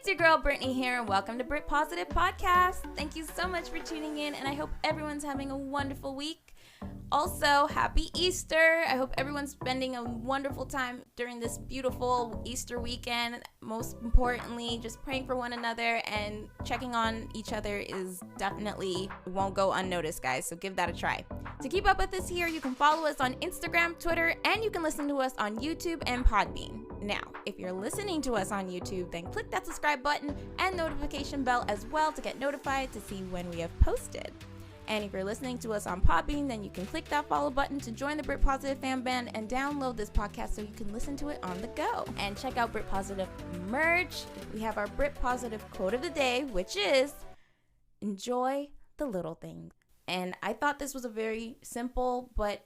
It's your girl Brittany here, and welcome to Britt Positive Podcast. Thank you so much for tuning in, and I hope everyone's having a wonderful week. Also, happy Easter. I hope everyone's spending a wonderful time during this beautiful Easter weekend. Most importantly, just praying for one another and checking on each other is definitely won't go unnoticed, guys, so give that a try. To keep up with us here, you can follow us on Instagram, Twitter, and you can listen to us on YouTube and Podbean. Now, if you're listening to us on YouTube, then click that subscribe button and notification bell as well to get notified to see when we have posted. And if you're listening to us on Podbean, then you can click that follow button to join the Britt Positive fan band and download this podcast so you can listen to it on the go. And check out Britt Positive merch. We have our Britt Positive quote of the day, which is, enjoy the little things. And I thought this was a very simple but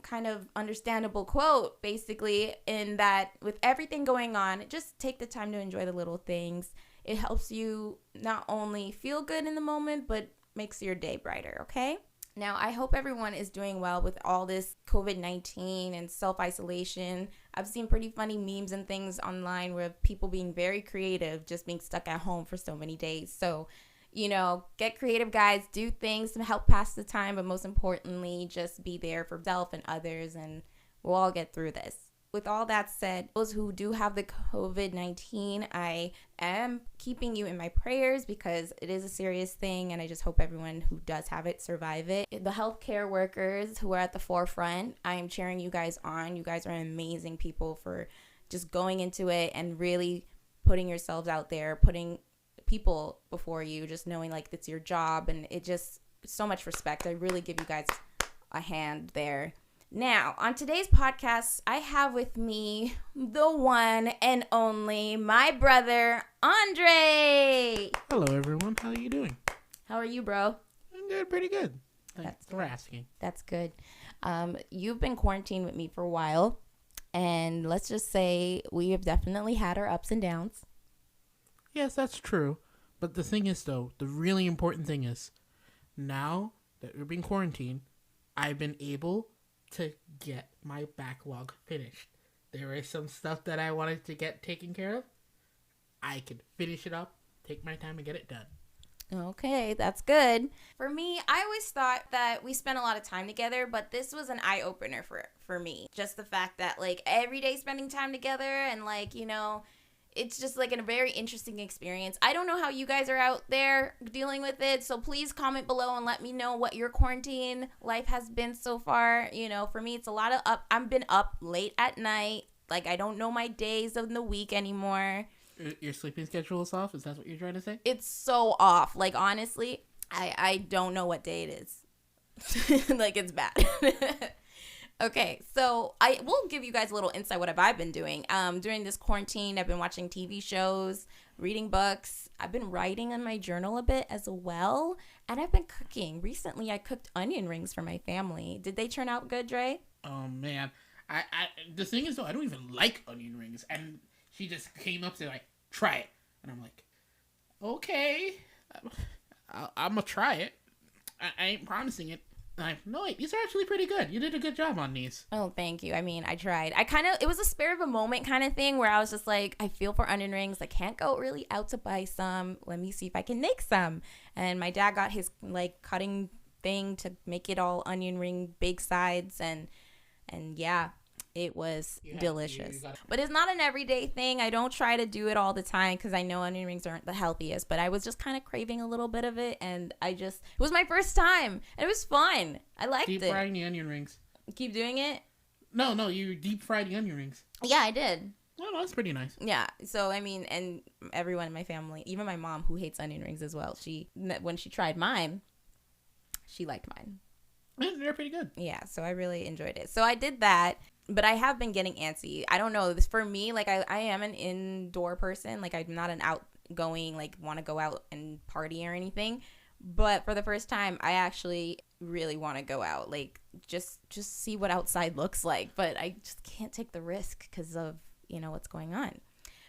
kind of understandable quote, basically, in that with everything going on, just take the time to enjoy the little things. It helps you not only feel good in the moment, but makes your day brighter, okay? Now, I hope everyone is doing well with all this COVID-19 and self-isolation. I've seen pretty funny memes and things online where people being very creative, just being stuck at home for so many days. So, you know, get creative, guys. Do things to help pass the time, but most importantly, just be there for self and others, and we'll all get through this. With all that said, those who do have the COVID-19, I am keeping you in my prayers because it is a serious thing, and I just hope everyone who does have it survive it. The healthcare workers who are at the forefront, I am cheering you guys on. You guys are amazing people for just going into it and really putting yourselves out there, putting people before you, just knowing like it's your job, and it just so much respect. I really give you guys a hand there. Now, on today's podcast, I have with me the one and only, my brother, Andre. Hello, everyone. How are you doing? How are you, bro? I'm doing pretty good. Thanks for asking. That's good. You've been quarantined with me for a while, and let's just say we have definitely had our ups and downs. Yes, that's true. But the thing is, though, the really important thing is, now that we're being quarantined, I've been able to get my backlog finished. There is some stuff that I wanted to get taken care of. I can finish it up, take my time, and get it done. Okay, that's good. For me, I always thought that we spent a lot of time together, but this was an eye-opener for me. Just the fact that, like, every day spending time together and, like, you know, it's just like a very interesting experience. I don't know how you guys are out there dealing with it, so please comment below and let me know what your quarantine life has been so far. You know, for me, it's a lot of up. I've been up late at night. Like, I don't know my days of the week anymore. Your sleeping schedule is off? Is that what you're trying to say? It's so off. Like, honestly, I don't know what day it is. Like, it's bad. Okay, so I will give you guys a little insight what have I been doing. During this quarantine, I've been watching TV shows, reading books. I've been writing in my journal a bit as well, and I've been cooking. Recently, I cooked onion rings for my family. Did they turn out good, Dre? Oh, man. The thing is, though, I don't even like onion rings, and she just came up to, like, try it. And I'm like, okay, I'm going to try it. I ain't promising it. No, wait, these are actually pretty good. You did a good job on these. Oh, thank you. I mean, I tried. It was a spur of a moment kind of thing where I was just like, I feel for onion rings. I can't go really out to buy some. Let me see if I can make some. And my dad got his, like, cutting thing to make it all onion ring, big sides. And yeah, it was delicious. But it's not an everyday thing. I don't try to do it all the time because I know onion rings aren't the healthiest. But I was just kind of craving a little bit of it, and it was my first time, and it was fun. I liked it. Deep frying the onion rings. Keep doing it? No, you deep fried the onion rings. Yeah, I did. Oh, that's pretty nice. Yeah. So, I mean, and everyone in my family, even my mom who hates onion rings as well, when she tried mine, she liked mine. They're pretty good. Yeah, so I really enjoyed it. So I did that. But I have been getting antsy. I don't know. For me, like, I am an indoor person. Like, I'm not an outgoing, like, want to go out and party or anything. But for the first time, I actually really want to go out. Like, just see what outside looks like. But I just can't take the risk because of, you know, what's going on.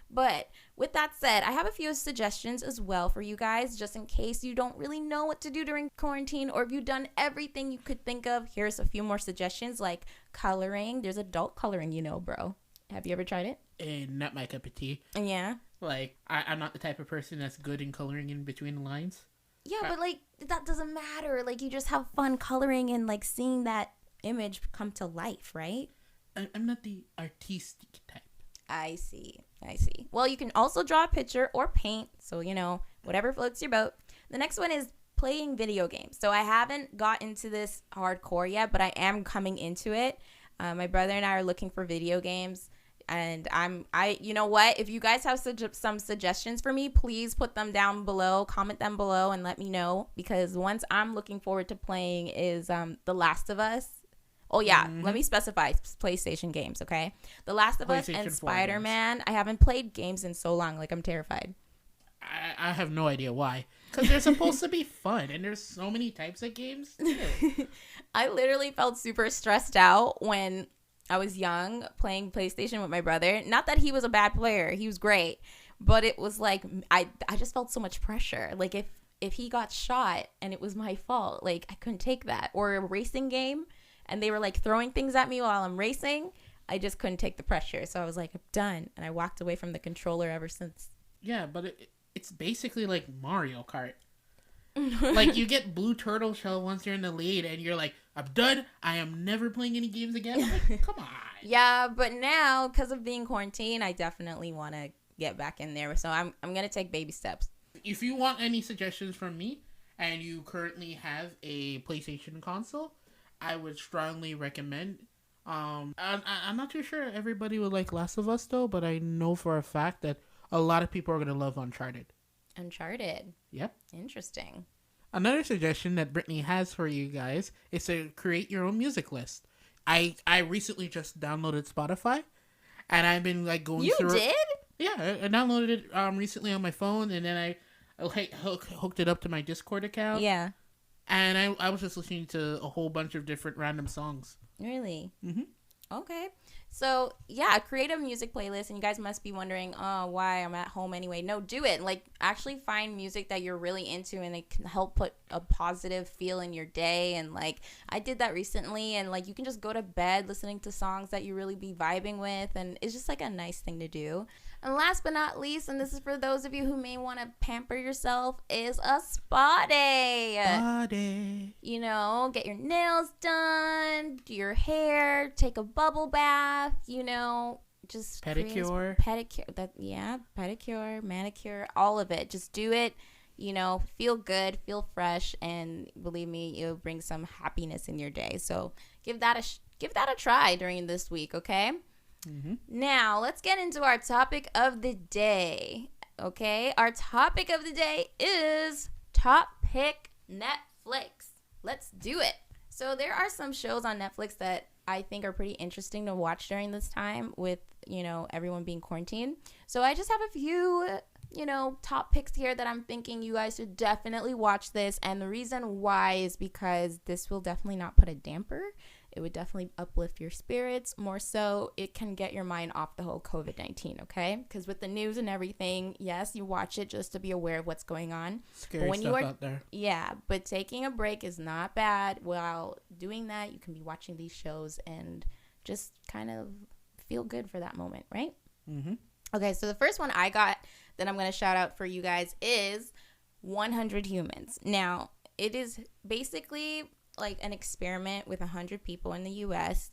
But with that said, I have a few suggestions as well for you guys, just in case you don't really know what to do during quarantine, or if you've done everything you could think of. Here's a few more suggestions, like coloring. There's adult coloring, you know, bro. Have you ever tried it? And not my cup of tea. Yeah. Like, I'm not the type of person that's good in coloring in between the lines. Yeah, but like that doesn't matter. Like you just have fun coloring and like seeing that image come to life, right? I'm not the artistic type. I see. Well, you can also draw a picture or paint. So, whatever floats your boat. The next one is playing video games. So I haven't got into this hardcore yet, but I am coming into it. My brother and I are looking for video games. And you know what? If you guys have some suggestions for me, please put them down below, comment them below, and let me know. Because ones I'm looking forward to playing is The Last of Us. Oh, yeah. Let me specify PlayStation games, okay? The Last of Us and Spider-Man. I haven't played games in so long. Like, I'm terrified. I have no idea why. Because they're supposed to be fun, and there's so many types of games. I literally felt super stressed out when I was young playing PlayStation with my brother. Not that he was a bad player. He was great. But it was like, I just felt so much pressure. Like, if he got shot and it was my fault, like, I couldn't take that. Or a racing game, and they were, like, throwing things at me while I'm racing. I just couldn't take the pressure. So I was like, I'm done. And I walked away from the controller ever since. Yeah, but it's basically like Mario Kart. Like, you get blue turtle shell once you're in the lead, and you're like, I'm done. I am never playing any games again. I'm like, come on. Yeah, but now, because of being quarantined, I definitely want to get back in there. So I'm going to take baby steps. If you want any suggestions from me, and you currently have a PlayStation console, I would strongly recommend. I'm not too sure everybody would like Last of Us, though, but I know for a fact that a lot of people are going to love Uncharted. Yep. Interesting. Another suggestion that Brittany has for you guys is to create your own music list. I recently just downloaded Spotify, and I've been like going through. You did? Yeah, I downloaded it recently on my phone, and then I hooked it up to my Discord account. Yeah. And I was just listening to a whole bunch of different random songs. Really? Mm-hmm. Okay. So, yeah, create a music playlist, and you guys must be wondering, oh, why? I'm at home anyway. No, do it. Like, actually find music that you're really into, and it can help put a positive feel in your day. And, like, I did that recently, and, like, you can just go to bed listening to songs that you really be vibing with, and it's just, like, a nice thing to do. And last but not least, and this is for those of you who may want to pamper yourself, is a spa day. Spa day. Get your nails done, do your hair, take a bubble bath, just pedicure. Pedicure, manicure, all of it. Just do it, feel good, feel fresh, and believe me, it'll bring some happiness in your day. So give that a try during this week, okay? Mm-hmm. Now, let's get into our topic of the day, okay? Our topic of the day is Top Pick Netflix. Let's do it. So there are some shows on Netflix that I think are pretty interesting to watch during this time with, everyone being quarantined. So I just have a few, top picks here that I'm thinking you guys should definitely watch this. And the reason why is because this will definitely not put a damper. It would definitely uplift your spirits. More so, it can get your mind off the whole COVID-19, okay? Because with the news and everything, yes, you watch it just to be aware of what's going on. Scary stuff out there. Yeah, but taking a break is not bad. While doing that, you can be watching these shows and just kind of feel good for that moment, right? Mm-hmm. Okay, so the first one I got that I'm going to shout out for you guys is 100 Humans. Now, it is basically like an experiment with 100 people in the U.S.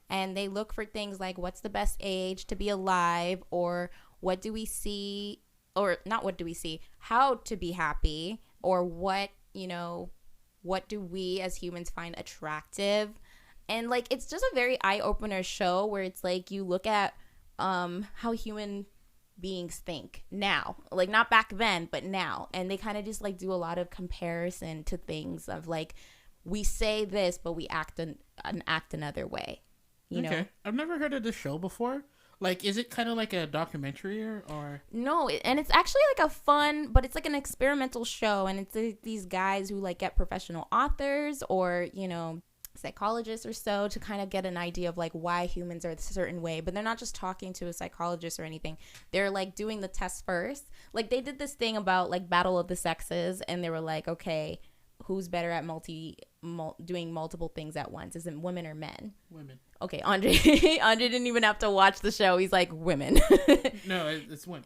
and they look for things like what's the best age to be alive, or what do we see, or not what do we see, how to be happy, or what do we as humans find attractive. And like it's just a very eye-opener show where it's like you look at how human beings think now, like not back then but now, and they kind of just like do a lot of comparison to things of like we say this, but we act another way. You know? I've never heard of this show before. Like, is it kind of like a documentary or? No, and it's actually like a fun, but it's like an experimental show, and it's these guys who like get professional authors or psychologists or so to kind of get an idea of like why humans are a certain way, but they're not just talking to a psychologist or anything. They're like doing the test first. Like they did this thing about like Battle of the Sexes, and they were like, okay, who's better at doing multiple things at once? Is it women or men? Women. Okay, Andre didn't even have to watch the show. He's like, women. No, it's women.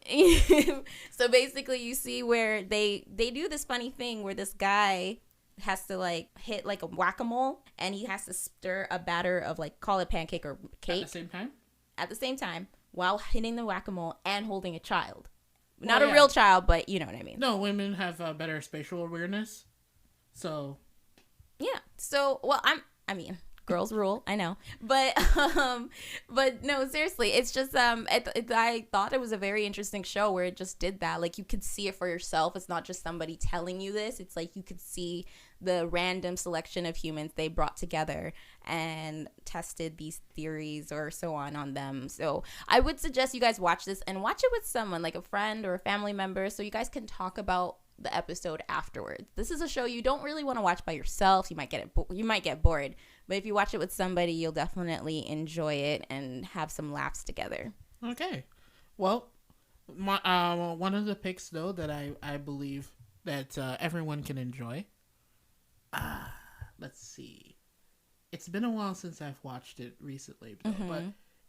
So basically you see where they do this funny thing where this guy has to like hit like a whack-a-mole, and he has to stir a batter of like, call it pancake or cake. At the same time, while hitting the whack-a-mole and holding a child. Not a real child, but you know what I mean. No, women have better spatial awareness. So. Yeah. So, well, I mean, girls rule, I know. But no, seriously, it's just, I thought it was a very interesting show where it just did that. Like, you could see it for yourself. It's not just somebody telling you this. It's like you could see the random selection of humans they brought together and tested these theories or so on them. So I would suggest you guys watch this and watch it with someone, like a friend or a family member, so you guys can talk about the episode afterwards. This is a show you don't really want to watch by yourself. You might get bored, but if you watch it with somebody, you'll definitely enjoy it and have some laughs together. Okay. Well, one of the picks though that I believe that everyone can enjoy. Let's see. It's been a while since I've watched it recently, but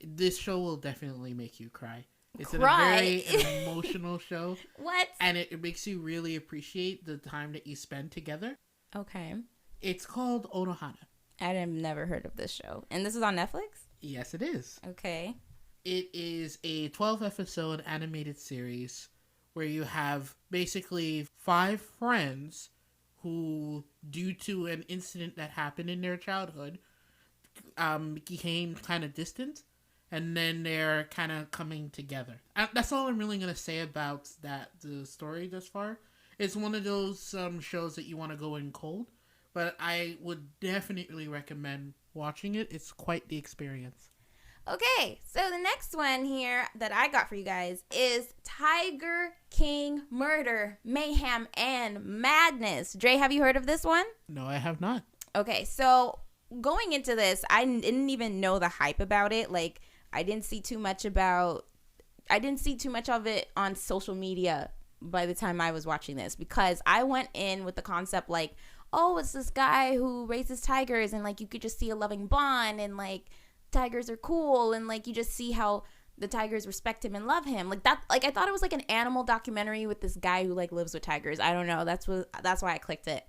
this show will definitely make you cry. It's a very emotional show. What? And it makes you really appreciate the time that you spend together. Okay. It's called Ohana. I've never heard of this show. And this is on Netflix? Yes, it is. Okay. It is a 12-episode animated series where you have basically 5 friends who, due to an incident that happened in their childhood, became kind of distant, and then they're kind of coming together. That's all I'm really going to say about the story thus far. It's one of those shows that you want to go in cold, but I would definitely recommend watching it. It's quite the experience. Okay, so the next one here that I got for you guys is Tiger King Murder, Mayhem, and Madness. Dre, have you heard of this one? No, I have not. Okay, so going into this, I didn't even know the hype about it. Like, I didn't see too much of it on social media by the time I was watching this, because I went in with the concept like, oh, it's this guy who raises tigers, and like you could just see a loving bond, and like tigers are cool, and like you just see how the tigers respect him and love him, like that. Like, I thought it was like an animal documentary with this guy who like lives with tigers. I don't know, that's why I clicked it,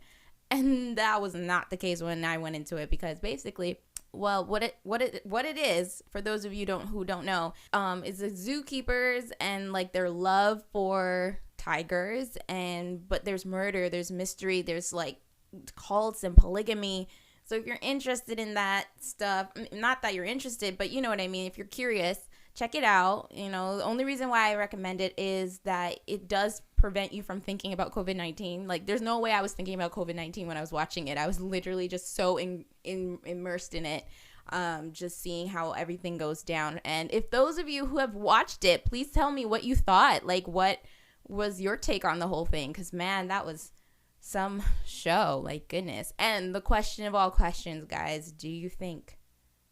and that was not the case when I went into it, because basically, well, what it is, for those of you who don't know, is the zookeepers and like their love for tigers, but there's murder, there's mystery, there's like cults and polygamy. So if you're interested in that stuff, not that you're interested, but you know what I mean, if you're curious, check it out. You know, the only reason why I recommend it is that it does prevent you from thinking about COVID-19. Like, there's no way I was thinking about COVID-19 when I was watching it. I was literally just so immersed in it, just seeing how everything goes down. And if those of you who have watched it, please tell me what you thought. Like, what was your take on the whole thing? Because, man, that was some show, like, goodness. And the question of all questions, guys, do you think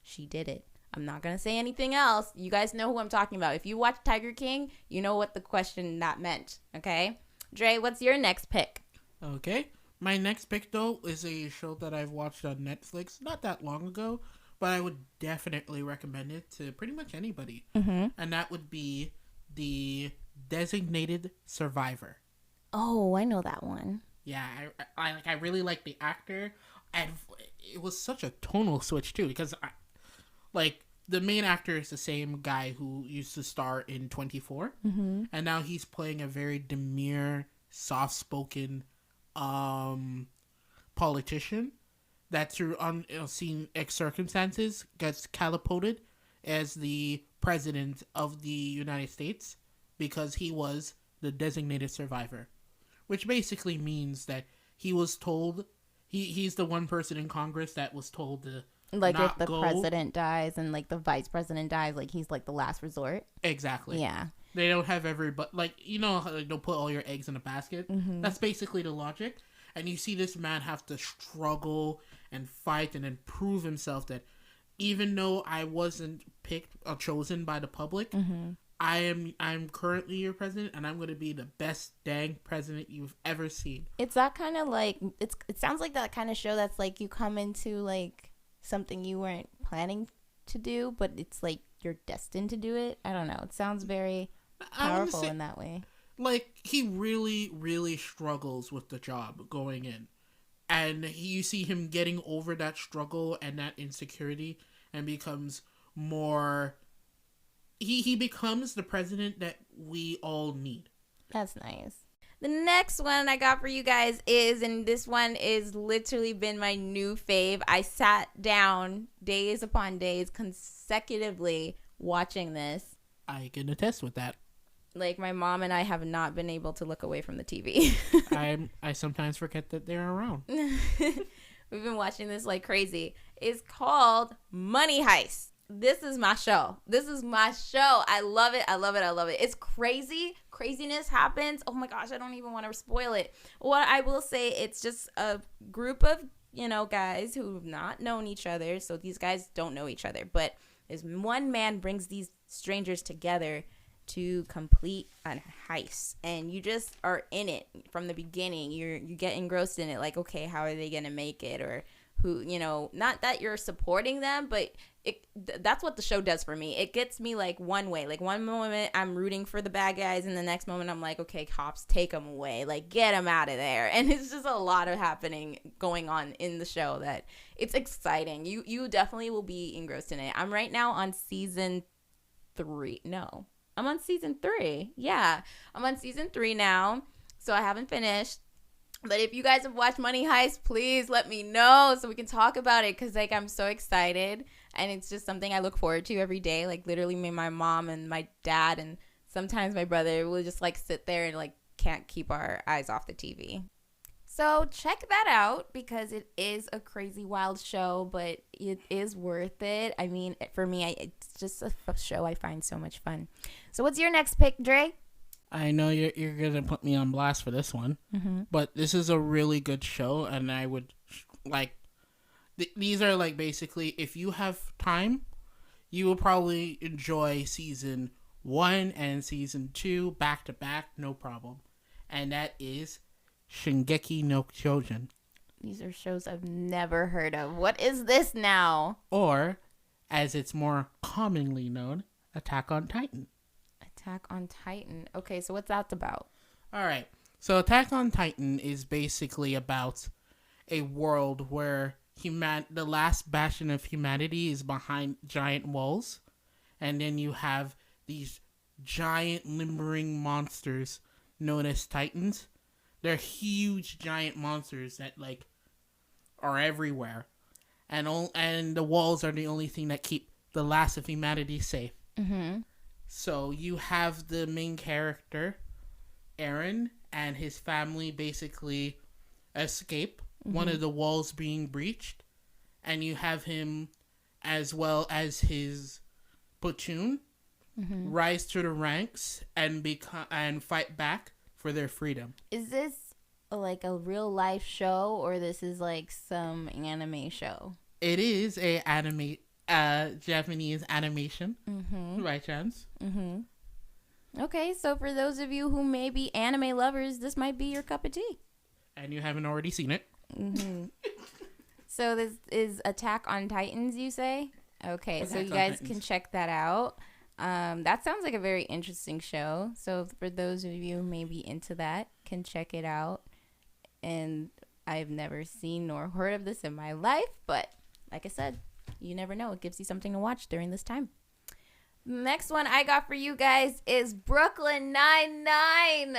she did it? I'm not gonna say anything else. You guys know who I'm talking about. If you watch Tiger King, you know what the question that meant. Okay, Dre, what's your next pick? Okay, my next pick though is a show that I've watched on Netflix not that long ago, but I would definitely recommend it to pretty much anybody. And that would be The Designated Survivor. Oh, I know that one. Yeah, I really like the actor, and it was such a tonal switch too, because like the main actor is the same guy who used to star in 24, and now he's playing a very demure, soft-spoken politician that through unforeseen circumstances gets catapulted as the president of the United States because he was the designated survivor. Which basically means that he was told, he's the one person in Congress that was told to like not if the go. President dies and like the vice president dies, like he's like the last resort. Exactly. Yeah. They don't have everybody, like, you know how they'll put all your eggs in a basket? That's basically the logic. And you see this man have to struggle and fight and then prove himself that even though I wasn't picked or chosen by the public, I'm currently your president, and I'm going to be the best dang president you've ever seen. It's that kind of like, it sounds like that kind of show that's like you come into like something you weren't planning to do, but it's like you're destined to do it. I don't know. It sounds very powerful in that way. Like, he really, really struggles with the job going in. And you see him getting over that struggle and that insecurity and becomes more... He becomes the president that we all need. That's nice. The next one I got for you guys is, and this one is literally been my new fave. I sat down days upon days consecutively watching this. I can attest with that. Like, my mom and I have not been able to look away from the TV. I sometimes forget that they're around. We've been watching this like crazy. It's called Money Heist. This is my show. This is my show. I love it. I love it. I love it. It's crazy. Craziness happens. Oh my gosh, I don't even want to spoil it. What I will say, it's just a group of, guys who've not known each other. So these guys don't know each other. But this one man brings these strangers together to complete a heist, and you just are in it from the beginning. You get engrossed in it, like, okay, how are they gonna make it, or who, not that you're supporting them, but that's what the show does for me. It gets me like one way. Like, one moment I'm rooting for the bad guys, and the next moment I'm like, okay, cops, take them away, like, get them out of there. And it's just a lot of going on in the show that it's exciting. You definitely will be engrossed in it. I'm right now on season 3. No, I'm on season 3. Yeah, I'm on season 3 now, so I haven't finished. But if you guys have watched Money Heist, please let me know so we can talk about it, because, like, I'm so excited, and it's just something I look forward to every day. Like, literally, me and my mom and my dad and sometimes my brother will just, like, sit there and, like, can't keep our eyes off the TV. So check that out, because it is a crazy, wild show, but it is worth it. I mean, for me, it's just a show I find so much fun. So what's your next pick, Dre? I know you're going to put me on blast for this one, but this is a really good show, and I would, like, these are, like, basically, if you have time, you will probably enjoy season 1 and season 2 back to back, no problem. And that is Shingeki no Kyojin. These are shows I've never heard of. What is this now? Or, as it's more commonly known, Attack on Titan. Attack on Titan. Okay, so what's that about? All right. So Attack on Titan is basically about a world where the last bastion of humanity is behind giant walls. And then you have these giant limbering monsters known as Titans. They're huge giant monsters that, like, are everywhere. And the walls are the only thing that keep the last of humanity safe. Mm-hmm. So you have the main character, Eren, and his family basically escape one of the walls being breached. And you have him, as well as his platoon, rise to the ranks and fight back for their freedom. Is this like a real life show, or this is like some anime show? It is a Japanese animation, by chance. Okay, so for those of you who may be anime lovers, this might be your cup of tea. And you haven't already seen it. So this is Attack on Titans, you say? Okay, so you guys can check that out. That sounds like a very interesting show. So for those of you who may be into that, can check it out. And I've never seen nor heard of this in my life, but like I said, you never know. It gives you something to watch during this time. Next one I got for you guys is Brooklyn Nine-Nine.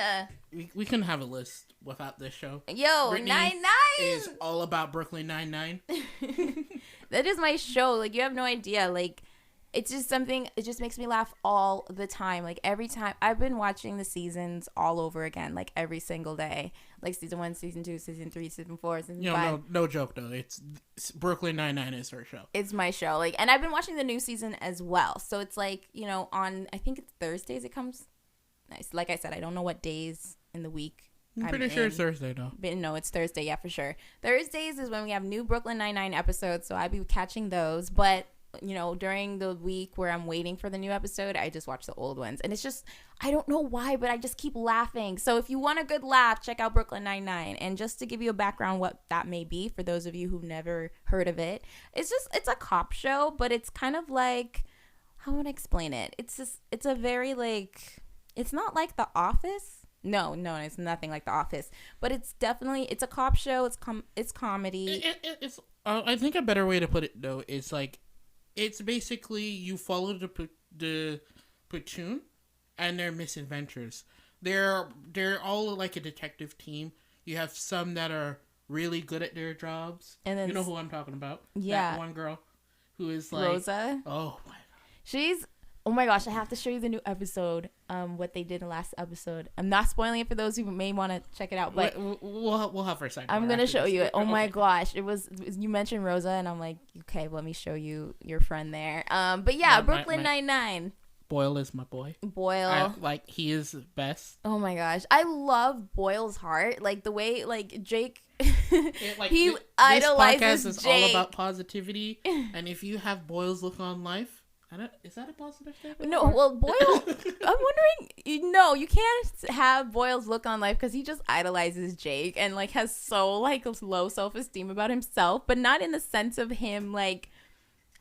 We can have a list without this show. Yo, Brittany Nine-Nine is all about Brooklyn Nine-Nine. That is my show. Like, you have no idea. Like, it's just something, it just makes me laugh all the time. Like, every time, I've been watching the seasons all over again, like, every single day. Like, season 1, season 2, season 3, season 4, season 5. No joke, though. It's Brooklyn Nine-Nine is her show. It's my show. Like, and I've been watching the new season as well. So it's like, on, I think it's Thursdays it comes. Nice. Like I said, I don't know what days in the week I'm pretty sure it's Thursday, though. But no, it's Thursday, yeah, for sure. Thursdays is when we have new Brooklyn Nine-Nine episodes, so I'll be catching those. But during the week where I'm waiting for the new episode, I just watch the old ones. And it's just, I don't know why, but I just keep laughing. So if you want a good laugh, check out Brooklyn Nine-Nine. And just to give you a background what that may be, for those of you who've never heard of it, it's a cop show, but it's kind of like, how would I explain it? It's a very like, it's not like The Office. No, it's nothing like The Office, but it's a cop show. It's comedy. It's I think a better way to put it though is like, it's basically you follow the platoon and their misadventures. They're all like a detective team. You have some that are really good at their jobs, and then you know who I'm talking about. Yeah, that one girl who is like Rosa. Oh my god, she's. Oh my gosh, I have to show you the new episode, what they did in the last episode. I'm not spoiling it for those who may want to check it out, but we'll have for a second. I'm going to show you it. Oh my gosh. You mentioned Rosa, and I'm like, okay, let me show you your friend there. But yeah, Brooklyn Nine-Nine. Boyle is my boy. Boyle. He is the best. Oh my gosh. I love Boyle's heart. Like the way, like Jake, he idolizes this podcast is Jake. All about positivity. And if you have Boyle's look on life, is that a positive statement? No, well, Boyle, I'm wondering, no, you can't have Boyle's look on life because he just idolizes Jake and, like, has so, like, low self-esteem about himself, but not in the sense of him, like,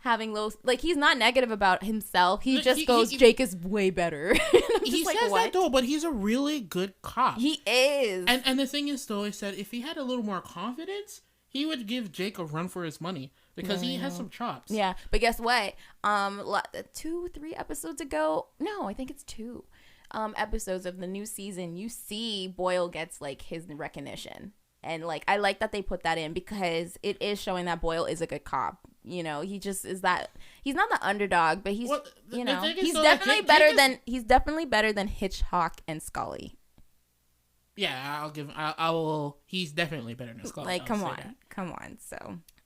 having low, like, he's not negative about himself. He just goes, Jake is way better. He like, says what? That, though, but he's a really good cop. He is. And the thing is, though, is that if he had a little more confidence, he would give Jake a run for his money. Because he has some chops. Yeah, but guess what? 2-3 episodes ago, no, I think it's 2 episodes of the new season, you see Boyle gets like his recognition, and like I like that they put that in because it is showing that Boyle is a good cop. He just is that he's not the underdog, but he's he's definitely better than Hitchcock and Scully. Yeah, I will. He's definitely better than Scully. Like, come on.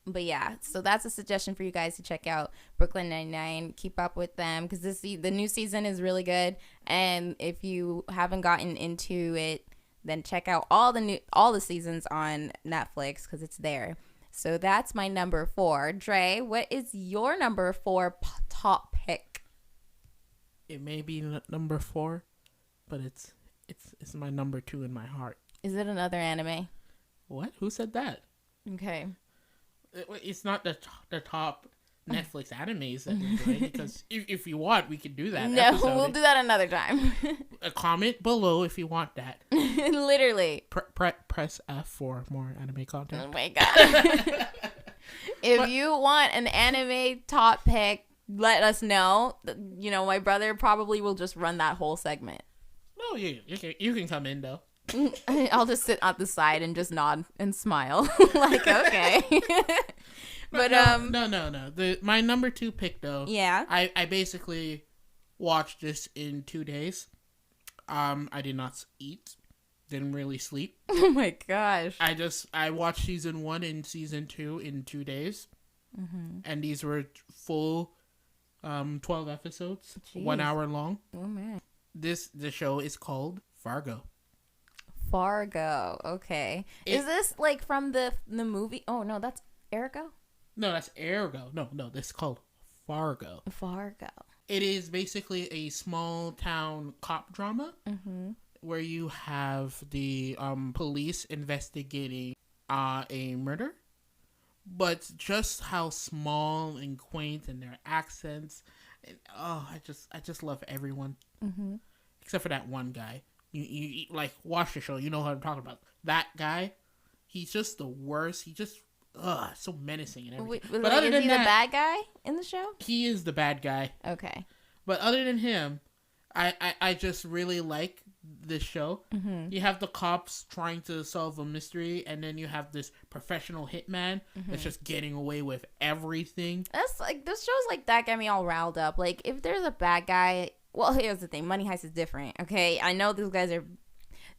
But yeah, so that's a suggestion for you guys to check out Brooklyn Nine-Nine. Keep up with them because the new season is really good. And if you haven't gotten into it, then check out all the seasons on Netflix because it's there. So that's my number 4. Dre, what is your number 4 top pick? It may be number 4, but it's my number 2 in my heart. Is it another anime? What? Who said that? Okay. It's not the top Netflix animes that we're doing, because if you want, we can do that. No, episode. We'll do that another time. A comment below if you want that. Literally. Press F for more anime content. Oh my god. If you want an anime top pick, let us know. My brother probably will just run that whole segment. No, you can come in though. I'll just sit at the side and just nod and smile. Like, okay. But no. My number 2 pick though. Yeah. I basically watched this in 2 days. I did not eat. Didn't really sleep. Oh my gosh. I watched season 1 and season 2 in 2 days. Mm-hmm. And these were full 12 episodes. Jeez. 1 hour long. Oh man. The show is called Fargo. Fargo. Okay. Is this like from the movie? Oh no, that's Ergo? No, that's Ergo. No, this is called Fargo. Fargo. It is basically a small town cop drama, mm-hmm. where you have the police investigating a murder, but just how small and quaint and their accents. And, I just love everyone, mm-hmm. except for that one guy. You like watch the show, you know what I'm talking about. That guy, he's just the worst. He just so menacing and everything. But other than that, the bad guy in the show? He is the bad guy. Okay. But other than him, I just really like this show. Mm-hmm. You have the cops trying to solve a mystery, and then you have this professional hitman mm-hmm. that's just getting away with everything. That's like, those shows like that get me all riled up. Like, if there's a bad guy. Well, here's the thing. Money Heist is different, okay? I know these guys are...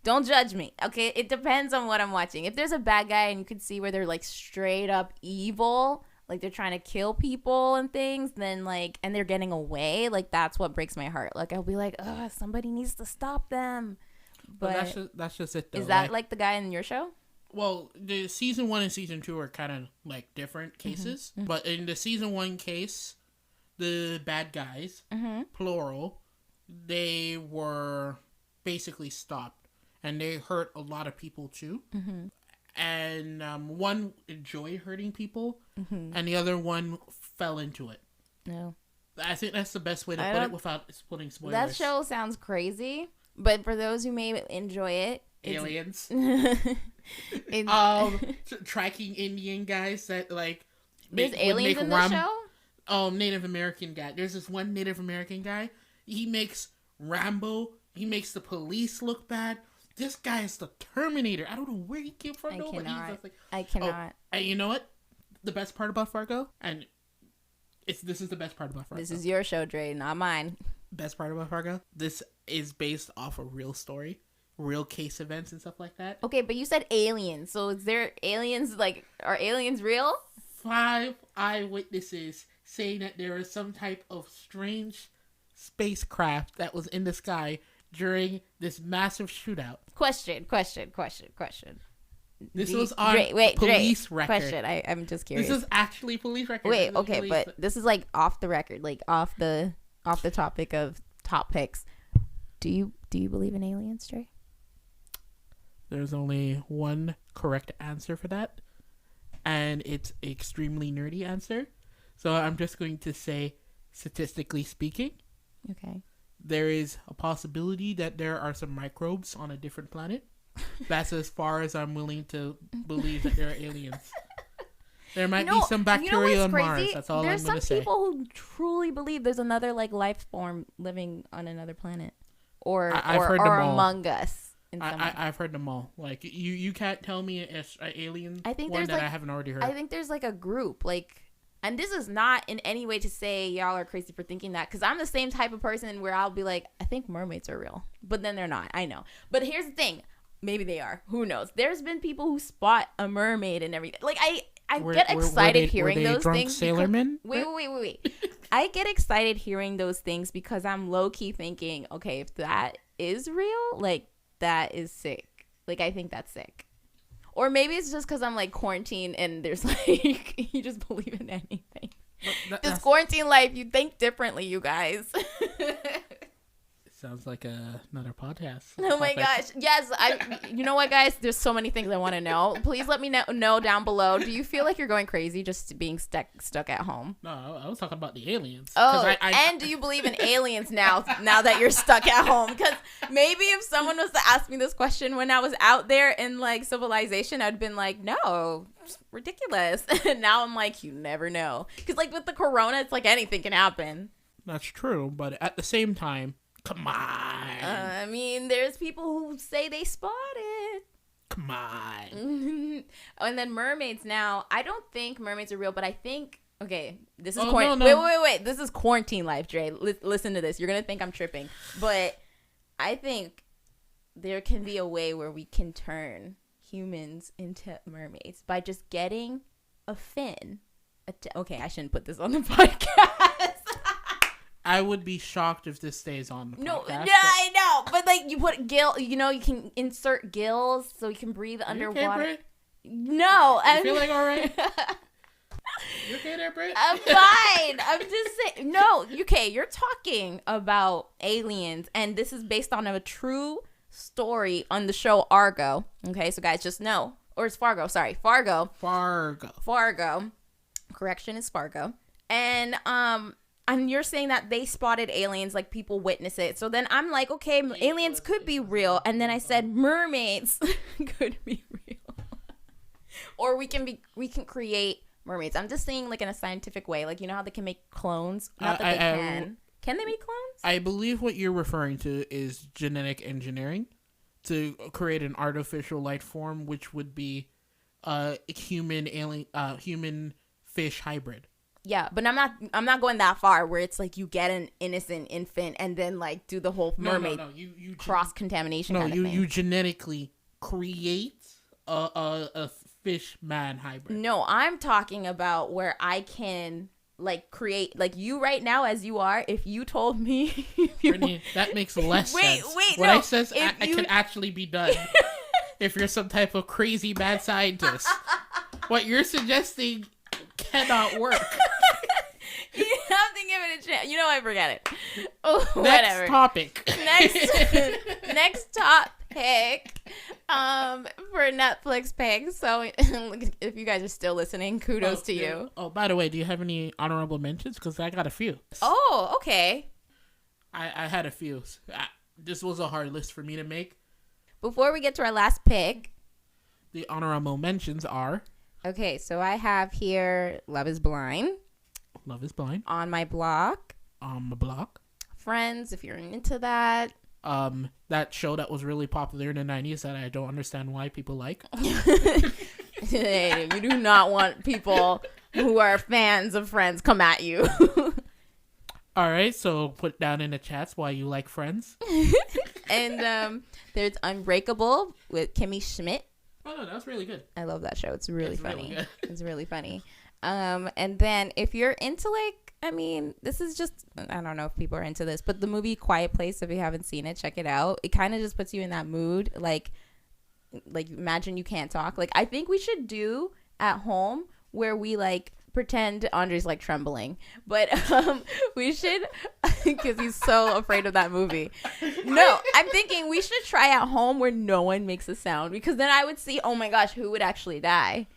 Don't judge me, okay? It depends on what I'm watching. If there's a bad guy and you can see where they're, like, straight up evil, like, they're trying to kill people and things, then, like... And they're getting away, like, that's what breaks my heart. Like, I'll be like, somebody needs to stop them. But that's just it, though. Is that, like the guy in your show? Well, the season 1 and season 2 are kind of, like, different cases. Mm-hmm. But in the season 1 case... the bad guys, plural, they were basically stopped. And they hurt a lot of people too. And one enjoyed hurting people, and the other one fell into it. No. I think that's the best way to put it without putting spoilers. That show sounds crazy, but for those who may enjoy it, aliens. Tracking Indian guys that like there's aliens in the show. Native American guy. There's this one Native American guy. He makes Rambo. He makes the police look bad. This guy is the Terminator. I don't know where he came from. I cannot. And you know what? The best part about Fargo, and this is the best part about Fargo. This is your show, Dre, not mine. Best part about Fargo? This is based off a real story, real case events and stuff like that. Okay, but you said aliens. So is there aliens? Like, are aliens real? 5 eyewitnesses saying that there is some type of strange spacecraft that was in the sky during this massive shootout. Question. This was on police record. Question. I'm just curious. This is actually police record. Wait, okay, but this is like off the record, like off the topic of top picks. Do you believe in aliens, Trey? There's only one correct answer for that, and it's an extremely nerdy answer. So I'm just going to say, statistically speaking, okay, there is a possibility that there are some microbes on a different planet. That's as far as I'm willing to believe that there are aliens. There might be some bacteria on Mars. That's all I'm going to say. There's some people who truly believe there's another like life form living on another planet, or among us. I've heard them all. Like you can't tell me an alien one that I haven't already heard. I think there's like a group like. And this is not in any way to say y'all are crazy for thinking that, because I'm the same type of person where I'll be like, I think mermaids are real, but then they're not. I know. But here's the thing. Maybe they are. Who knows? There's been people who spot a mermaid and everything. Like, I get excited hearing those things. Sailormen? Wait. I get excited hearing those things because I'm low-key thinking, okay, if that is real, like, that is sick. Like, I think that's sick. Or maybe it's just because I'm like quarantined and there's like, you just believe in anything. This quarantine life, you think differently, you guys. Sounds like another podcast. Oh my gosh. Yes. You know what, guys? There's so many things I want to know. Please let me know down below. Do you feel like you're going crazy just being stuck at home? No, I was talking about the aliens. Oh, and do you believe in aliens now that you're stuck at home? Because maybe if someone was to ask me this question when I was out there in like civilization, I'd been like, no, it's ridiculous. And now I'm like, you never know. Because like with the corona, it's like anything can happen. That's true. But at the same time, come on. I mean, there's people who say they spot it. Come on. And then mermaids now. I don't think mermaids are real, but I think... Okay, this is... No. Wait. This is quarantine life, Dre. Listen to this. You're going to think I'm tripping. But I think there can be a way where we can turn humans into mermaids by just getting a fin. Okay, I shouldn't put this on the podcast. I would be shocked if this stays on the podcast. No, yeah, I know. But like you put you can insert gills so you can breathe underwater. Okay, Britt? No. You feel like all right? You okay there, Britt? I'm fine. I'm just saying. No, okay, you're talking about aliens, and this is based on a true story on the show Argo. Okay, so guys, just know. Or it's Fargo. Sorry, Fargo. Correction, is Fargo. And you're saying that they spotted aliens, like people witness it. So then I'm like, okay, aliens could be real. And then I said mermaids could be real. Or we can create mermaids. I'm just saying like in a scientific way. Like, you know how they can make clones? Not that they can. Can they make clones? I believe what you're referring to is genetic engineering to create an artificial life form, which would be a human fish hybrid. Yeah, but I'm not going that far where it's like you get an innocent infant and then like do the whole mermaid you cross contamination. No, you genetically create a fish man hybrid. No, I'm talking about where I can like create like you right now as you are. If you told me, Brittany, that makes less sense. What I says it can actually be done. If you're some type of crazy mad scientist, what you're suggesting cannot work. You have to give it You know I forget it. Oh, Next whatever. topic. Next topic. For Netflix picks. So if you guys are still listening, kudos to you. Oh, by the way, do you have any honorable mentions? Because I got a few. Oh, okay. I had a few. This was a hard list for me to make. Before we get to our last pick, the honorable mentions are... Okay, so I have here Love is Blind. Love is Blind. On My Block. On My Block. Friends, if you're into that. That show that was really popular in the 90s that I don't understand why people like. Hey, you do not want people who are fans of Friends come at you. All right, so put down in the chats why you like Friends. And there's Unbreakable with Kimmy Schmidt. Oh, no, that's really good. I love that show. It's really funny. Really It's really funny. And then if you're into this is just, I don't know if people are into this, but the movie Quiet Place, if you haven't seen it, check it out. It kind of just puts you in that mood. Like imagine you can't talk. Like, I think we should do at home where we pretend Andre's trembling, but we should, because he's so afraid of that movie. No, I'm thinking we should try at home where no one makes a sound, because then I would see, oh my gosh, who would actually die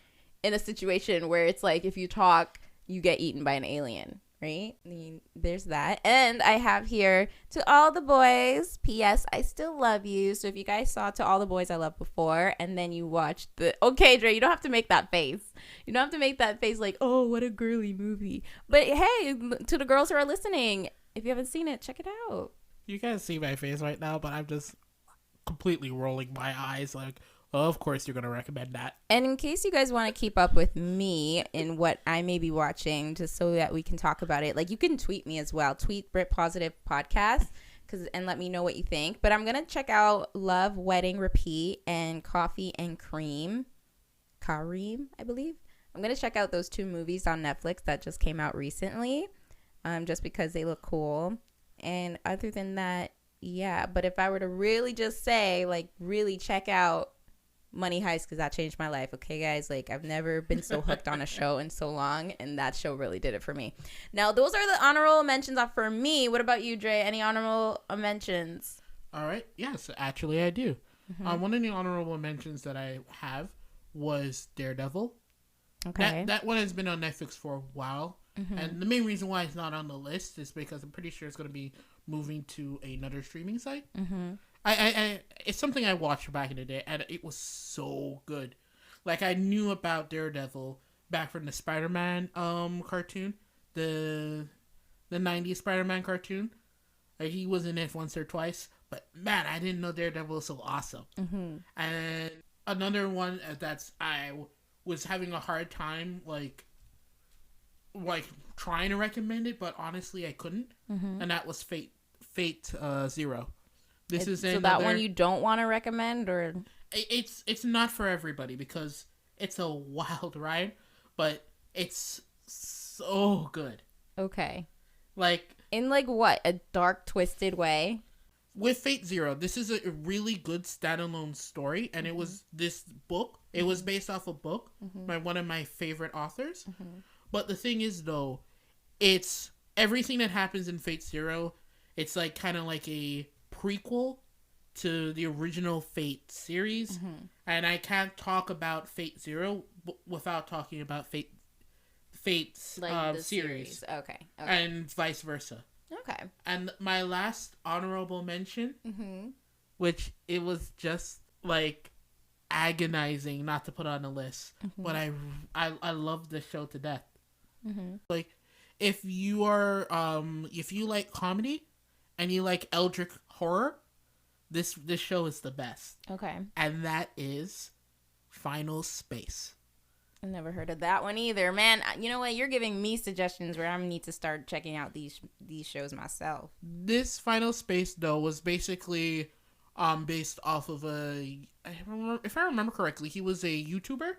in a situation where it's if you talk, you get eaten by an alien, right? I mean, there's that. And I have here, To All the Boys, P.S. I Still Love You. So if you guys saw To All the Boys I Loved Before, and then you watched okay, Dre, you don't have to make that face. You don't have to make that face oh, what a girly movie. But hey, to the girls who are listening, if you haven't seen it, check it out. You guys see my face right now, but I'm just completely rolling my eyes oh, of course you're going to recommend that. And in case you guys want to keep up with me in what I may be watching, just so that we can talk about it, you can tweet me as well. Tweet Britt Positive Podcast and let me know what you think. But I'm going to check out Love, Wedding, Repeat and Coffee and Cream. Kareem, I believe. I'm going to check out those two movies on Netflix that just came out recently, just because they look cool. And other than that, yeah. But if I were to really just say, really check out Money Heist, because that changed my life. Okay, guys, I've never been so hooked on a show in so long, and that show really did it for me. Now, those are the honorable mentions for me. What about you, Dre? Any honorable mentions? All right. Yes, actually, I do. Mm-hmm. One of the honorable mentions that I have was Daredevil. Okay. That one has been on Netflix for a while, and the main reason why it's not on the list is because I'm pretty sure it's going to be moving to another streaming site. Mm-hmm. I it's something I watched back in the day, and it was so good. I knew about Daredevil back from the Spider-Man cartoon, the 90s Spider-Man cartoon. He was in it once or twice, but man, I didn't know Daredevil was so awesome. Mm-hmm. And another one that's I was having a hard time trying to recommend it, but honestly I couldn't, and that was Fate Zero. So that one you don't want to recommend, or it's not for everybody because it's a wild ride, but it's so good. Okay. In what, a dark, twisted way? With Fate Zero, this is a really good standalone story, and it was this book. It was based off a book by one of my favorite authors. But the thing is, though, it's everything that happens in Fate Zero. It's kind of like a prequel to the original Fate series, and I can't talk about Fate Zero without talking about Fate's series. Okay. And vice versa. Okay. And my last honorable mention, which it was just agonizing not to put on the list, but I love this show to death. If you are if you like comedy and you like eldritch horror, this show is the best. Okay. And that is Final Space. I've never heard of that one either. Man, you know what? You're giving me suggestions where I need to start checking out these shows myself. This Final Space, though, was basically based off of if I remember correctly, he was a YouTuber.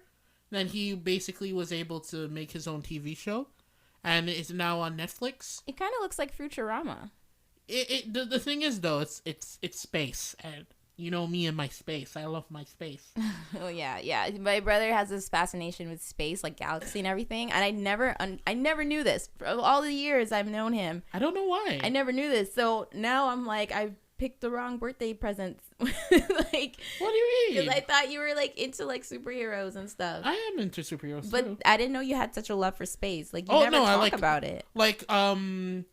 Then he basically was able to make his own TV show, and it's now on Netflix. It kind of looks like Futurama. The thing is, though, it's space, and You know me and my space. I love my space. Oh yeah. My brother has this fascination with space, like galaxy and everything, and I never knew this. For all the years I've known him, I don't know why. I never knew this. So now I'm like, I picked the wrong birthday presents. Like, what do you mean? Because I thought you were like into like superheroes and stuff. I am into superheroes but too. I didn't know you had such a love for space. Like, you never talk about it. Like I've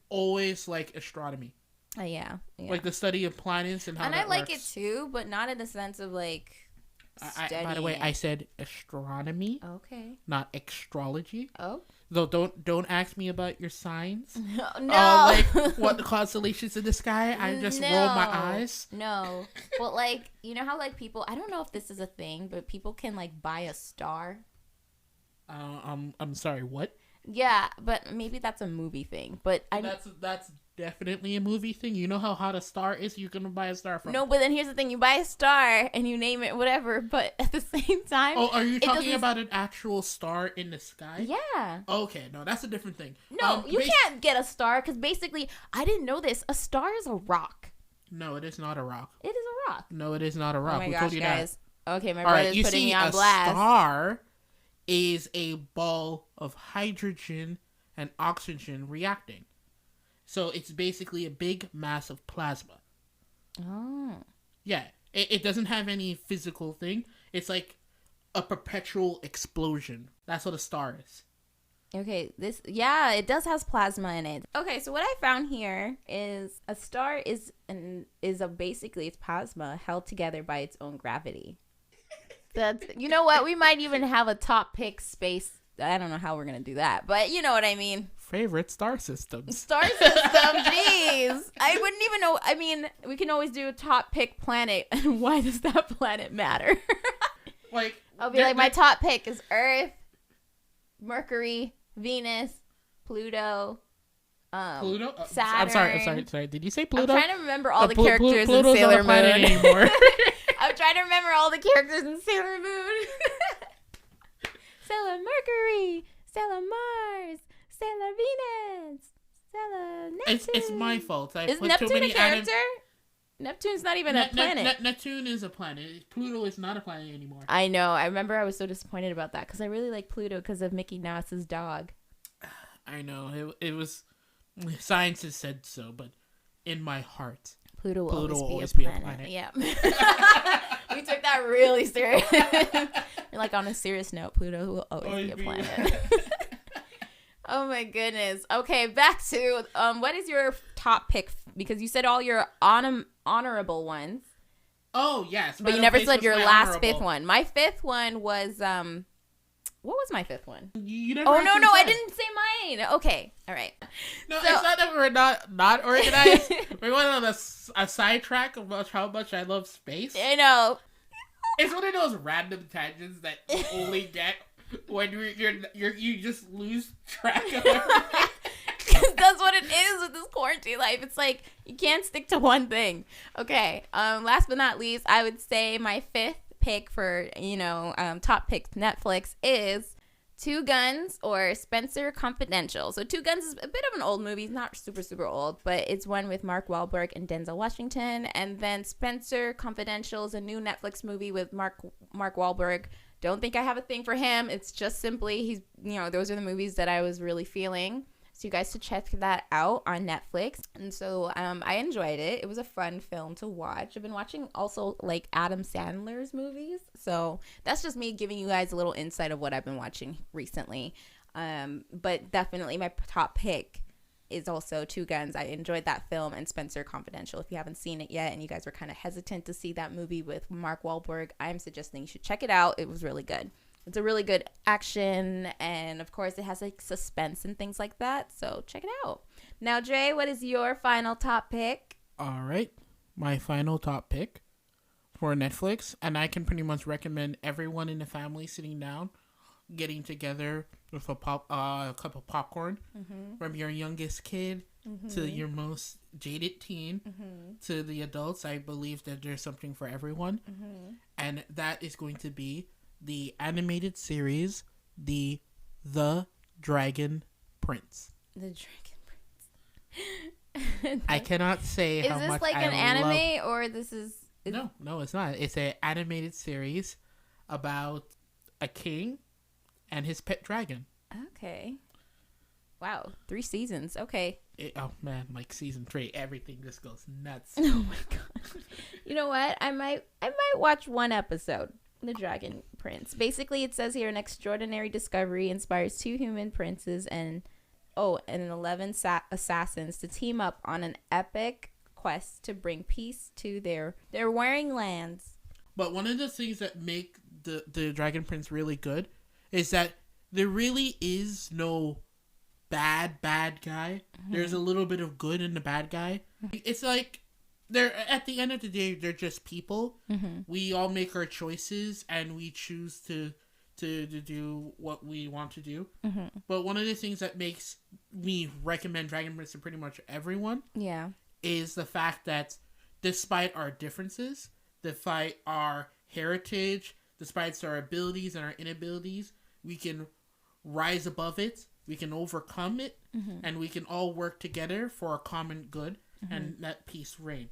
always liked astronomy. Yeah. Like the study of planets and how. And that I like works. it too, but not in the sense of like. By the way, I said astronomy. Okay. Not astrology. Oh. Though don't ask me about your signs. No. Like what the constellations in the sky. I just roll my eyes. No. But like, you know how like people, I don't know if this is a thing, but people can like buy a star. I'm sorry. What? Yeah, but maybe that's a movie thing. But that's definitely a movie thing. You know how hot a star is? You're gonna buy a star from. No, but then here's the thing: you buy a star and you name it whatever. But at the same time, oh, are you talking about an actual star in the sky? Yeah. Okay, no, that's a different thing. No, you can't get a star because basically, I didn't know this. A star is a rock. No, it is not a rock. It is a rock. No, it is not a rock. Oh my Who gosh, told you guys! That? Okay, my brother's putting me on blast. A star is a ball of hydrogen and oxygen reacting. So it's basically a big mass of plasma. Oh. Yeah. It doesn't have any physical thing. It's like a perpetual explosion. That's what a star is. Okay, it does have plasma in it. Okay, so what I found here is a star is basically it's plasma held together by its own gravity. That's, you know what? We might even have a top pick space. I don't know how we're gonna do that, but you know what I mean. Favorite star systems. Star system, jeez. I wouldn't even know. I mean, we can always do a top pick planet. And why does that planet matter? Like, I'll be like, my top pick is Earth, Mercury, Venus, Pluto. Pluto? Saturn. I'm sorry. Did you say Pluto? I'm trying to remember all the characters Pluto's in Sailor not a planet Moon. Anymore. I'm trying to remember all the characters in Sailor Moon. Sailor Mercury, Sailor Mars, Sailor Venus, Sailor Neptune. It's my fault. Is Neptune a character? Neptune's not even a planet. Neptune is a planet. Pluto is not a planet anymore. I know. I remember I was so disappointed about that because I really like Pluto because of Mickey Mouse's dog. I know. It was... Science has said so, but in my heart... Pluto will always be a planet. Yeah. We took that really serious. Like on a serious note, Pluto will always be a planet. Oh my goodness. Okay, back to what is your top pick? Because you said all your honorable ones. Oh yes, but you never said your last fifth one. My fifth one was what was my fifth one? You never no, I didn't say mine. Okay, all right. No, so, it's not that we're not organized. We went on a sidetrack about how much I love space. I know. It's one of those random tangents that you only get when you just lose track of everything. That's what it is with this quarantine life. It's like you can't stick to one thing. Okay. Last but not least, I would say my fifth pick for top pick Netflix is Two Guns or Spencer Confidential. So Two Guns is a bit of an old movie. It's not super, super old, but it's one with Mark Wahlberg and Denzel Washington. And then Spencer Confidential is a new Netflix movie with Mark Wahlberg. Don't think I have a thing for him. It's just simply those are the movies that I was really feeling. So you guys should check that out on Netflix. And so I enjoyed it. It was a fun film to watch. I've been watching also like Adam Sandler's movies. So that's just me giving you guys a little insight of what I've been watching recently. But definitely my top pick is also Two Guns. I enjoyed that film and Spencer Confidential. If you haven't seen it yet and you guys were kind of hesitant to see that movie with Mark Wahlberg, I'm suggesting you should check it out. It was really good. It's a really good action, and of course it has like suspense and things like that, so check it out. Now, Dre, what is your final top pick? All right, my final top pick for Netflix, and I can pretty much recommend everyone in the family sitting down, getting together with a cup of popcorn, from your youngest kid to your most jaded teen to the adults. I believe that there's something for everyone, and that is going to be the animated series, The Dragon Prince. The Dragon Prince. I cannot say Is how this much like I an anime love... or this is... No, it's not. It's an animated series about a king and his pet dragon. Okay. Wow, 3 seasons. Okay. Oh man, like season 3, everything just goes nuts. Oh my god. You know what? I might watch one episode. The Dragon Prince. Basically, it says here an extraordinary discovery inspires 2 human princes and 11 assassins to team up on an epic quest to bring peace to their warring lands. But one of the things that make the Dragon Prince really good is that there really is no bad guy. Mm-hmm. There's a little bit of good in the bad guy. It's like they're, at the end of the day, they're just people. Mm-hmm. We all make our choices and we choose to do what we want to do. Mm-hmm. But one of the things that makes me recommend Dragon Prince to pretty much everyone is the fact that despite our differences, despite our heritage, despite our abilities and our inabilities, we can rise above it, we can overcome it, mm-hmm. and we can all work together for a common good, mm-hmm. and let peace reign.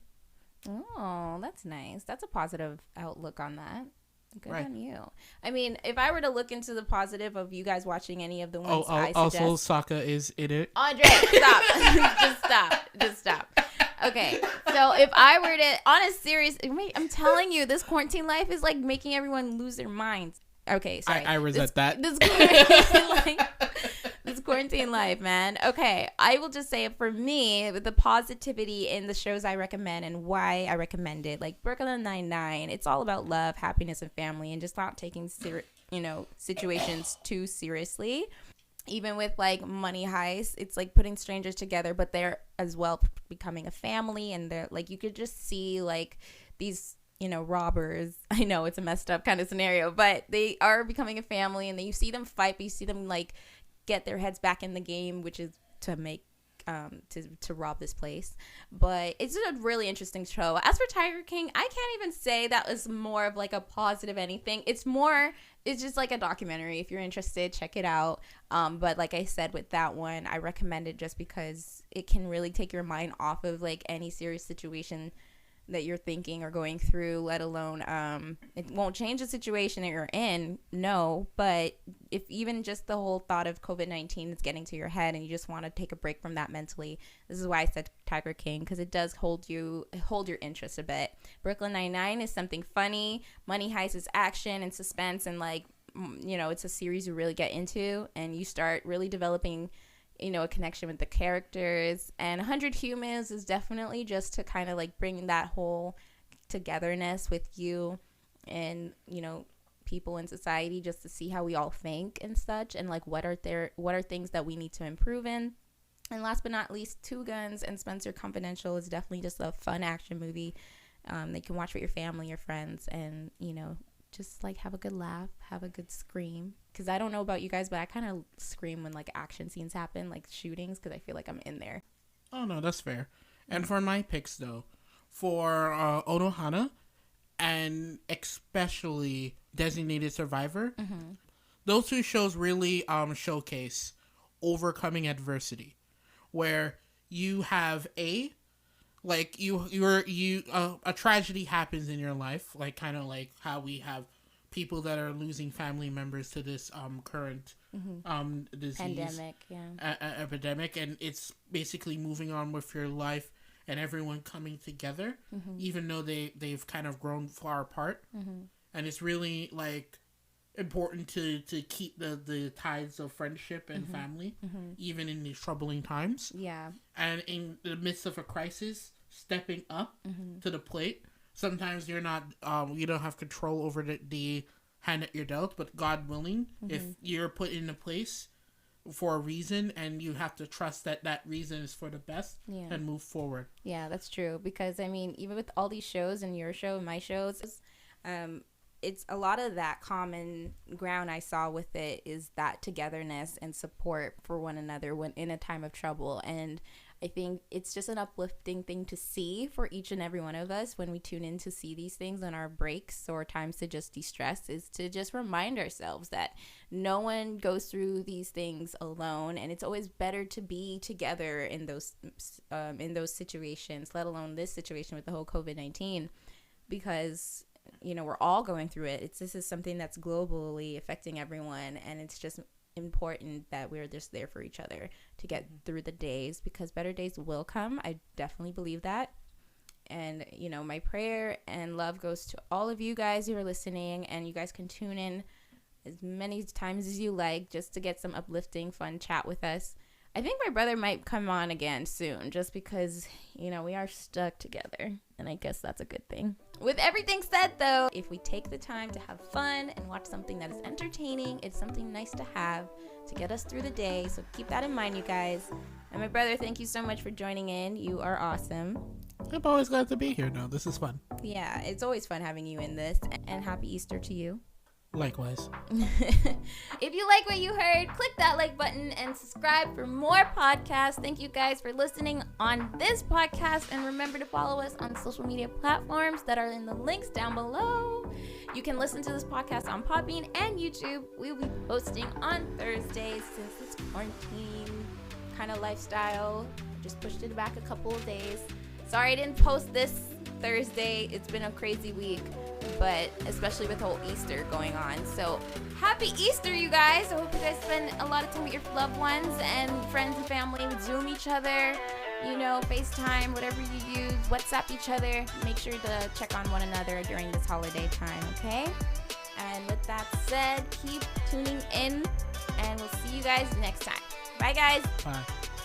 Oh, that's nice. That's a positive outlook on that. Good on you. I mean, if I were to look into the positive of you guys watching any of the ones I suggest... Also, Sokka is in it. Andre, stop. Just stop. Okay, so if I were to... On a serious... I'm telling you, this quarantine life is like making everyone lose their minds. Okay, sorry. I resent that. This quarantine life, man. Okay, I will just say for me, with the positivity in the shows I recommend and why I recommend it, like Brooklyn Nine-Nine, it's all about love, happiness, and family, and just not taking situations too seriously. Even with like Money Heist, it's like putting strangers together, but they're as well becoming a family, and they're like, you could just see like these robbers. I know it's a messed up kind of scenario, but they are becoming a family, and then you see them fight, but you see them like get their heads back in the game, which is to make to rob this place. But it's a really interesting show. As for Tiger King, I can't even say that was more of like a positive anything. It's just like a documentary. If you're interested, check it out. But like I said, with that one, I recommend it just because it can really take your mind off of like any serious situation that you're thinking or going through, let alone it won't change the situation that you're in, no, but if even just the whole thought of COVID-19 is getting to your head and you just want to take a break from that mentally, this is why I said Tiger King, because it does hold your interest a bit. Brooklyn Nine-Nine is something funny. Money Heist is action and suspense, and like it's a series you really get into and you start really developing a connection with the characters. And 100 Humans is definitely just to kind of like bring that whole togetherness with you and people in society, just to see how we all think and such, and like what are things that we need to improve in. And last but not least, Two Guns and Spencer Confidential is definitely just a fun action movie that you can watch with your family, your friends, and just like have a good laugh, have a good scream. Because I don't know about you guys, but I kind of scream when like action scenes happen, like shootings, because I feel like I'm in there. Oh no, that's fair. And for my picks though, for Ohana and especially Designated Survivor, mm-hmm. those 2 shows really showcase overcoming adversity, where you have a tragedy happens in your life, like kind of like how we have people that are losing family members to this current mm-hmm. Disease epidemic, and it's basically moving on with your life and everyone coming together, mm-hmm. even though they've kind of grown far apart, mm-hmm. and it's really like important to keep the ties of friendship and mm-hmm. family, mm-hmm. even in these troubling times. Yeah. And in the midst of a crisis, stepping up mm-hmm. to the plate. Sometimes you're not, you don't have control over the hand that you're dealt, but God willing, mm-hmm. if you're put in a place for a reason and you have to trust that reason is for the best, and move forward. Yeah, that's true. Because, I mean, even with all these shows and your show and my shows, it's a lot of that common ground I saw with it is that togetherness and support for one another when in a time of trouble. And I think it's just an uplifting thing to see for each and every one of us when we tune in to see these things on our breaks or times to just de-stress, is to just remind ourselves that no one goes through these things alone, and it's always better to be together in those situations, let alone this situation with the whole COVID-19, because we're all going through it. This is something that's globally affecting everyone, and it's just important that we're just there for each other to get through the days, because better days will come. I definitely believe that. And my prayer and love goes to all of you guys who are listening, and you guys can tune in as many times as you like just to get some uplifting, fun chat with us. I think my brother might come on again soon, just because, we are stuck together, and I guess that's a good thing. With everything said, though, if we take the time to have fun and watch something that is entertaining, it's something nice to have to get us through the day. So keep that in mind, you guys. And my brother, thank you so much for joining in. You are awesome. I'm always glad to be here now. This is fun. Yeah, it's always fun having you in this. And happy Easter to you. Likewise. If you like what you heard, click that like button and subscribe for more podcasts. Thank you guys for listening on this podcast, and remember to follow us on social media platforms that are in the links down below. You can listen to this podcast on Podbean and YouTube. We'll be posting on Thursdays since it's quarantine kind of lifestyle. Just pushed it back a couple of days. Sorry I didn't post this Thursday. It's been a crazy week, but especially with whole Easter going on. So happy Easter, you guys. I hope you guys spend a lot of time with your loved ones and friends and family. Zoom each other, FaceTime, whatever you use, WhatsApp each other. Make sure to check on one another during this holiday time, okay? And with that said, keep tuning in, and we'll see you guys next time. Bye, guys. Bye.